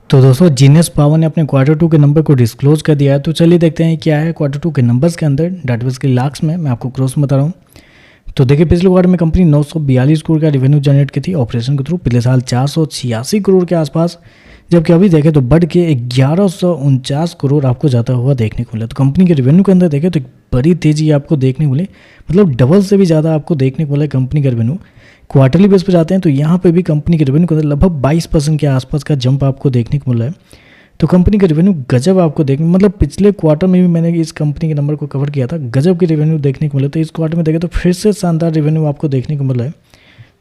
तो दोस्तों genius power ने अपने क्वार्टर टू के नंबर को डिस्क्लोज कर दिया है। तो चलिए देखते हैं क्या है क्वार्टर टू के नंबर्स के अंदर डाटाबेस के लाख्स में। मैं आपको क्रॉस बता रहा हूँ। तो देखिए पिछले क्वार्टर में कंपनी 942 करोड़ का रेवेन्यू जनरेट की थी ऑपरेशन के थ्रू, पिछले साल 486 करोड़ के आसपास, जबकि अभी देखें तो बढ़ के 1149 करोड़ आपको जाता हुआ देखने को मिला। तो कंपनी के रेवेन्यू के अंदर देखें तो एक बड़ी तेजी आपको देखने को मिली, मतलब डबल से भी ज़्यादा आपको देखने को मिला कंपनी का रेवेन्यू। क्वार्टरली बेस पर जाते हैं तो यहाँ पे भी कंपनी के रेवेन्यू के अंदर लगभग 22% के आसपास का जंप आपको देखने को मिला है। तो कंपनी का रेवेन्यू गजब आपको देखने, मतलब पिछले क्वार्टर में भी मैंने इस कंपनी के नंबर को कवर किया था, गजब के रेवेन्यू देखने को मिला। तो इस क्वार्टर में देखें तो फिर से शानदार रेवेन्यू आपको देखने को मिला है,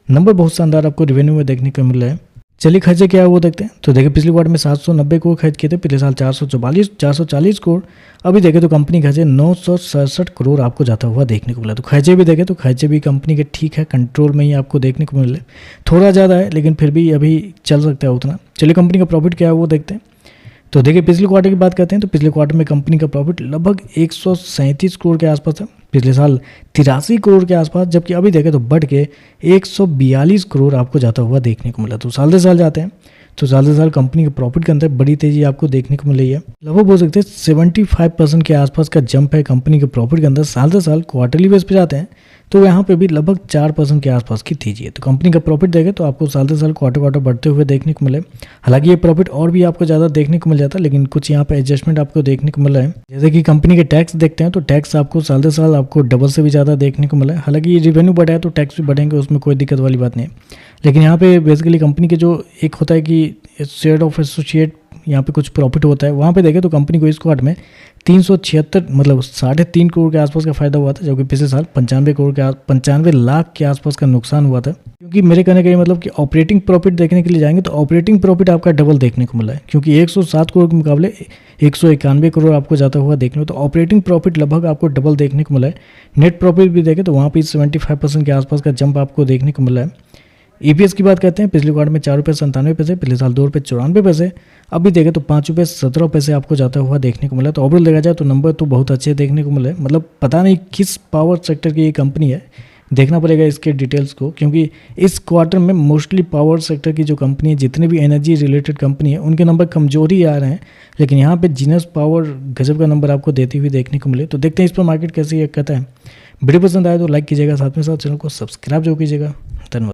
नंबर बहुत शानदार आपको रेवेन्यू में देखने को मिल रहा है। चलिए खर्चे क्या है वो देखते हैं। तो देखिए पिछले क्वार्टर में 790 करोड़ खर्च किए थे, पिछले साल 440 करोड़। अभी देखें तो कंपनी खर्चे 967 करोड़ आपको जाता हुआ देखने को मिला। तो खर्चे भी देखें तो खर्चे भी कंपनी के ठीक है, कंट्रोल में ही आपको देखने को मिले, थोड़ा ज़्यादा है लेकिन फिर भी अभी चल सकता है उतना। चलिए कंपनी का प्रॉफिट क्या है वो देखते हैं। तो देखिए पिछले क्वार्टर की बात करते हैं तो पिछले क्वार्टर में कंपनी का प्रॉफिट लगभग 137 करोड़ के आसपास है, पिछले साल 83 करोड़ के आसपास, जबकि अभी देखें तो बढ़ के 142 करोड़ आपको जाता हुआ देखने को मिला। तो साल से साल जाते हैं तो साल से साल कंपनी के प्रॉफिट के अंदर बड़ी तेजी आपको देखने को मिल रही है, लगभग बोल सकते हैं 75% के आसपास का जंप है कंपनी के प्रॉफिट के अंदर साल से साल। क्वार्टरली बेस पे जाते हैं तो यहाँ पे भी लगभग 4% के आसपास की तेजी है। तो कंपनी का प्रॉफिट देखें तो आपको साल से साल क्वार्टर बढ़ते हुए देखने को मिले। हालांकि ये प्रॉफिट और भी आपको ज़्यादा देखने को मिल जाता है, लेकिन कुछ यहाँ पे एडजस्टमेंट आपको देखने को मिला है। जैसे कि कंपनी के टैक्स देखते हैं तो टैक्स आपको साल से साल आपको डबल से भी ज़्यादा देखने को मिला है। हालांकि ये रेवेन्यू बढ़ा है तो टैक्स भी बढ़ेंगे, उसमें कोई दिक्कत वाली बात नहीं है। लेकिन यहाँ पे बेसिकली कंपनी के जो एक होता है कि शेयर ऑफ एसोसिएट, यहाँ पे कुछ प्रॉफिट होता है, वहाँ पे देखें तो कंपनी को इस क्वार्टर में 376 मतलब 3.5 करोड़ के आसपास का फायदा हुआ था, जबकि पिछले साल 95 लाख के आसपास का नुकसान हुआ था। क्योंकि मेरे कहने का ये मतलब कि ऑपरेटिंग प्रॉफिट देखने के लिए जाएंगे तो ऑपरेटिंग प्रॉफिट आपका डबल देखने को मिला है, क्योंकि 107 करोड़ के मुकाबले 191 करोड़ आपको जाता हुआ देखने को, तो ऑपरेटिंग प्रॉफिट लगभग आपको डबल देखने को मिला है। नेट प्रॉफिट भी देखें तो वहाँ पर 75% के आसपास का जंप आपको देखने को मिला है। ईपीएस की बात करते हैं, पिछले क्वार्टर में 4.97 रुपये, पिछले साल 2.94 रुपये, अभी देखें तो 5.17 रुपये आपको जाता हुआ देखने को मिला। तो ओवरऑल देखा जाए तो नंबर तो बहुत अच्छे देखने को मिले, मतलब पता नहीं किस पावर सेक्टर की ये कंपनी है, देखना पड़ेगा इसके डिटेल्स को, क्योंकि इस क्वार्टर में मोस्टली पावर सेक्टर की जो कंपनी है, जितनी भी एनर्जी रिलेटेड कंपनी है, उनके नंबर कमजोरी आ रहे हैं, लेकिन यहाँ पे जीनियस पावर गजब का नंबर आपको देती हुई देखने को मिले। तो देखते हैं इस पर मार्केट कैसे ये कहता है। वीडियो पसंद आए तो लाइक कीजिएगा, साथ में साथ चैनल को सब्सक्राइब जरूर कीजिएगा। धन्यवाद।